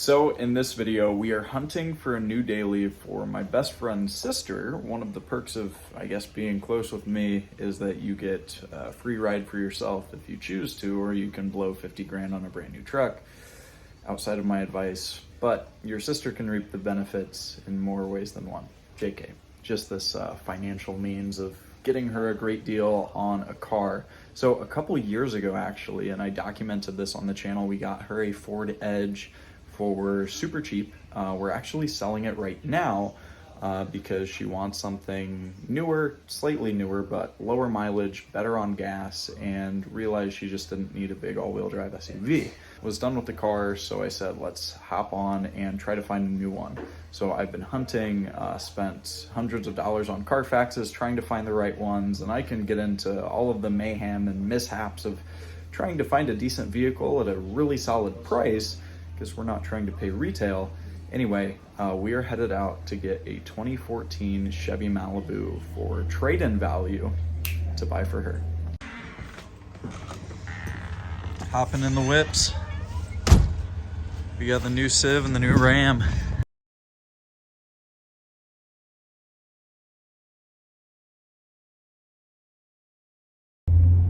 So in this video, we are hunting for a new daily for my best friend's sister. One of the perks of, I guess, being close with me is that you get a free ride for yourself if you choose to, or you can blow 50 grand on a brand new truck outside of my advice. But your sister can reap the benefits in more ways than one. JK, just this financial means of getting her a great deal on a car. So a couple years ago, actually, and I documented this on the channel, we got her a Ford Edge for super cheap. We're actually selling it right now because she wants something newer, slightly newer, but lower mileage, better on gas, and realized she just didn't need a big all-wheel drive SUV. Was done with the car, so I said, let's hop on and try to find a new one. So I've been hunting, spent hundreds of dollars on Carfaxes trying to find the right ones, and I can get into all of the mayhem and mishaps of trying to find a decent vehicle at a really solid price, because we're not trying to pay retail. Anyway, we are headed out to get a 2014 Chevy Malibu for trade-in value to buy for her. Hopping in the whips. We got the new Civ and the new Ram.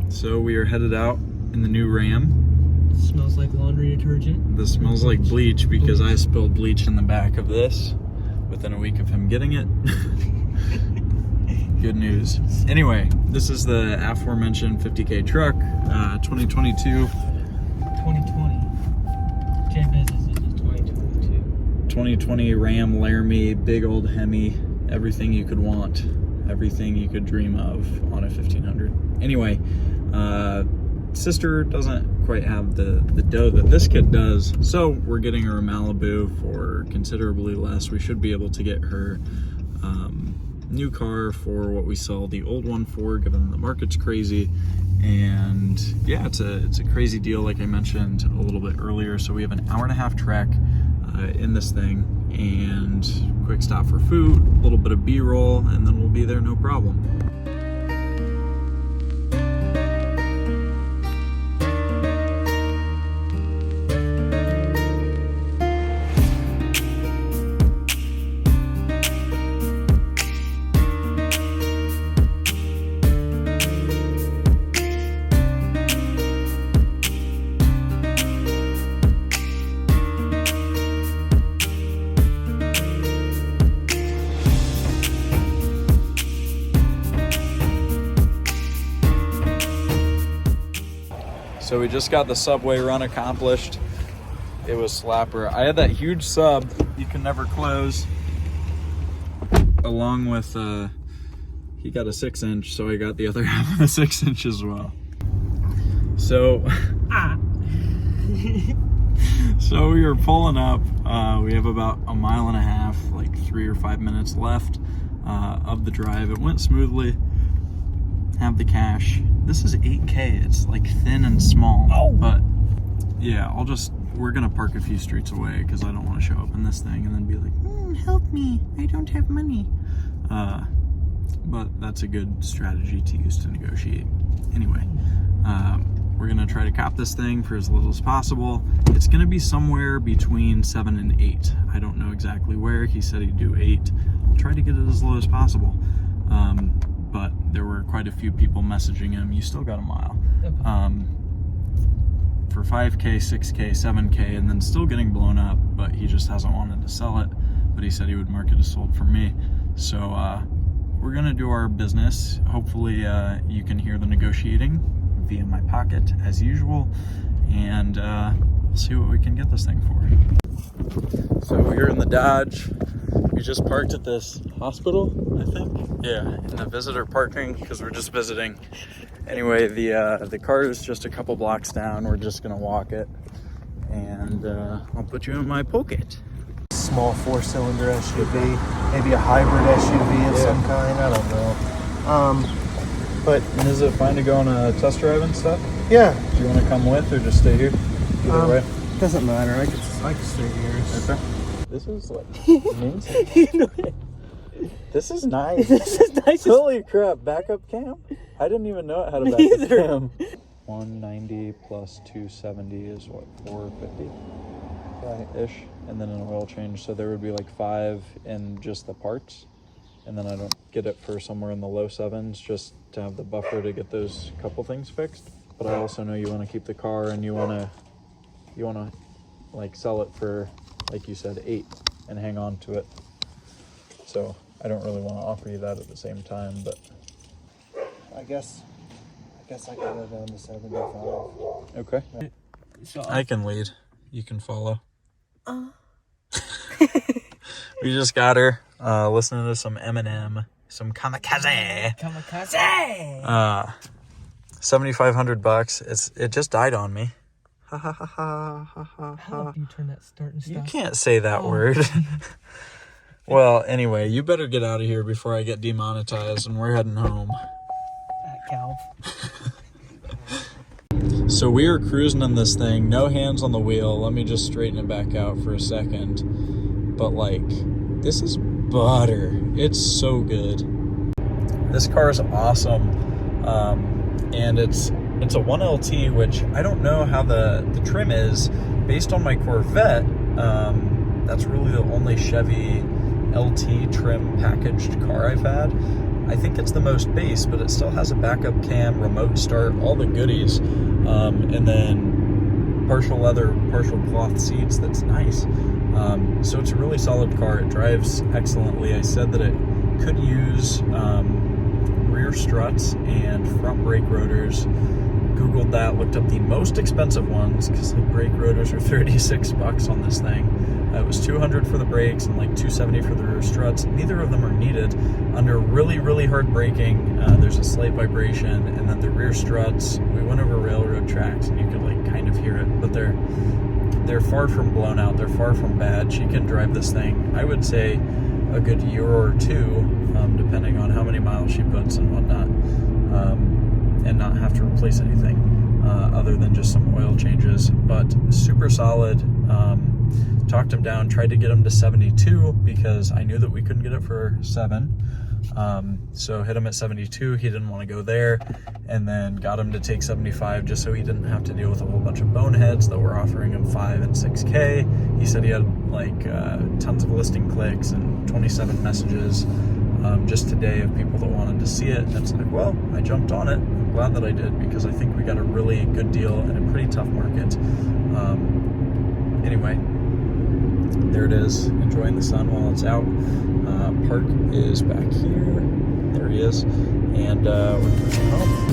So we are headed out in the new Ram. Smells like laundry detergent. This smells like bleach because I spilled bleach in the back of this within a week of him getting it. Good news. Anyway, this is the aforementioned 50K truck, 2022. 2020. Jay Biz is 2022. 2020 Ram Laramie, big old Hemi, everything you could want, everything you could dream of on a 1500. Anyway, sister doesn't quite have the dough that this kid does, so we're getting her a Malibu for considerably less. We should be able to get her new car for what we sell the old one for, given the market's crazy. And yeah, it's a crazy deal, like I mentioned a little bit earlier. So we have an hour-and-a-half trek in this thing, and quick stop for food, a little bit of B-roll, and then we'll be there no problem. So we just got the subway run accomplished. It was slapper. I had that huge sub you can never close, along with he got a 6-inch, so I got the other half of the 6-inch as well. So so we were pulling up. We have about a mile and a half, like 3 or 5 minutes left of the drive. It went smoothly. Have the cash. This is 8K. It's like thin and small. Oh. But yeah, we're gonna park a few streets away because I don't want to show up in this thing and then be like, help me, I don't have money. But that's a good strategy to use to negotiate. Anyway, we're gonna try to cop this thing for as little as possible. It's gonna be somewhere between 7 and 8. I don't know exactly where. He said he'd do 8. I'll try to get it as low as possible. But there were quite a few people messaging him, you still got a mile. For 5K, 6K, 7K, and then still getting blown up, but he just hasn't wanted to sell it. But he said he would mark it as sold for me. So we're gonna do our business. Hopefully you can hear the negotiating via my pocket as usual, and we'll see what we can get this thing for. So we're in the Dodge. We just parked at this hospital, I think. Yeah, in the visitor parking, because we're just visiting. Anyway, the car is just a couple blocks down. We're just gonna walk it, and I'll put you in my pocket. Small 4-cylinder SUV, maybe a hybrid SUV of some kind. I don't know. But and is it fine to go on a test drive and stuff? Yeah. Do you want to come with or just stay here? Either way. Doesn't matter. I can stay here. Okay. This is like Minty. This is nice. This is nice. Holy crap! Backup cam. I didn't even know it had a backup cam. 190 plus 270 is what, 450? ish, and then an oil change. So there would be like 5 in just the parts, and then I don't get it for somewhere in the low 7s just to have the buffer to get those couple things fixed. But I also know you want to keep the car, and you want to like sell it for, like you said, 8 and hang on to it. So I don't really want to offer you that at the same time, but I guess I can go down to 75. okay. So I can lead. You can follow. We just got her listening to some Eminem, some Kamikaze. Kamikaze. $7,500. It just died on me. Ha ha ha ha ha ha. How do you turn that start and You stop? can't say that word. Well, anyway, you better get out of here before I get demonetized, and we're heading home. Calv. So we are cruising in this thing, no hands on the wheel. Let me just straighten it back out for a second. But like, this is butter. It's so good. This car is awesome. And it's a 1LT, which I don't know how the trim is. Based on my Corvette, that's really the only Chevy LT trim packaged car I've had. I think it's the most base, but it still has a backup cam, remote start, all the goodies, and then partial leather, partial cloth seats. That's nice. So it's a really solid car. It drives excellently. I said that it could use rear struts and front brake rotors. Googled that, looked up the most expensive ones because the brake rotors are $36 on this thing. It was $200 for the brakes and like $270 for the rear struts. Neither of them are needed. Under really, really hard braking, there's a slight vibration, and then the rear struts, we went over railroad tracks and you could like kind of hear it, but they're far from blown out. They're far from bad. She can drive this thing, I would say, a good year or two, depending on how many miles she puts and whatnot, and not have to replace anything other than just some oil changes. But super solid. Talked him down, tried to get him to 72 because I knew that we couldn't get it for 7. So hit him at 72. He didn't want to go there, and then got him to take 75 just so he didn't have to deal with a whole bunch of boneheads that were offering him 5 and 6K. He said he had like tons of listing clicks and 27 messages just today of people that wanted to see it. And it's like, well, I jumped on it. I'm glad that I did, because I think we got a really good deal in a pretty tough market. Anyway, there it is, enjoying the sun while it's out. Park is back here. There he is. And we're cruising home.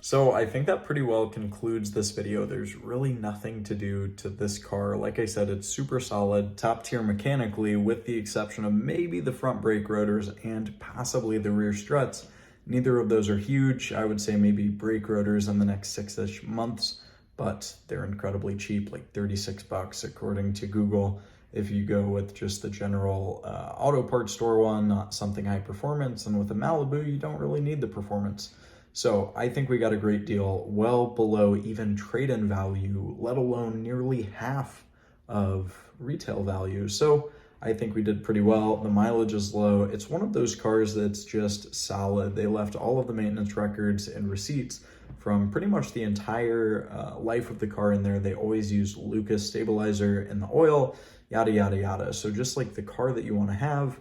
So I think that pretty well concludes this video. There's really nothing to do to this car. Like I said, it's super solid, top tier mechanically, with the exception of maybe the front brake rotors and possibly the rear struts. Neither of those are huge. I would say maybe brake rotors in the next 6-ish months, but they're incredibly cheap, like $36 according to Google. If you go with just the general auto parts store one, not something high performance, and with a Malibu, you don't really need the performance. So I think we got a great deal, well below even trade-in value, let alone nearly half of retail value. So I think we did pretty well. The mileage is low. It's one of those cars that's just solid. They left all of the maintenance records and receipts from pretty much the entire life of the car in there. They always use Lucas stabilizer in the oil, yada, yada, yada. So just like the car that you want to have,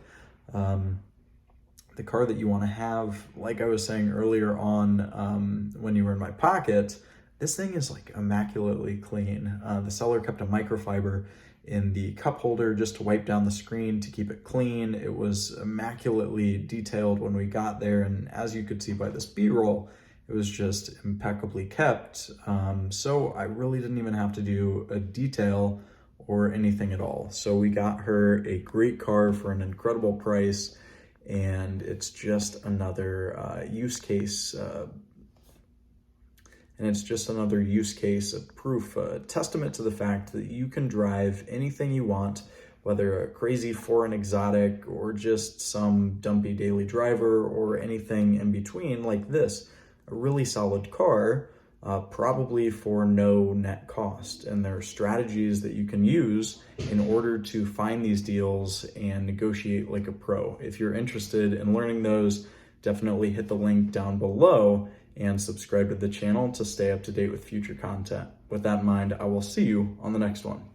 like I was saying earlier on when you were in my pocket, this thing is like immaculately clean. The seller kept a microfiber in the cup holder just to wipe down the screen to keep it clean. It was immaculately detailed when we got there, and as you could see by this B-roll, it was just impeccably kept. So I really didn't even have to do a detail or anything at all. So we got her a great car for an incredible price, and it's just another use case. And it's just another use case of proof, testament to the fact that you can drive anything you want, whether a crazy foreign exotic or just some dumpy daily driver or anything in between like this. A really solid car probably for no net cost. And there are strategies that you can use in order to find these deals and negotiate like a pro. If you're interested in learning those, definitely hit the link down below and subscribe to the channel to stay up to date with future content. With that in mind, I will see you on the next one.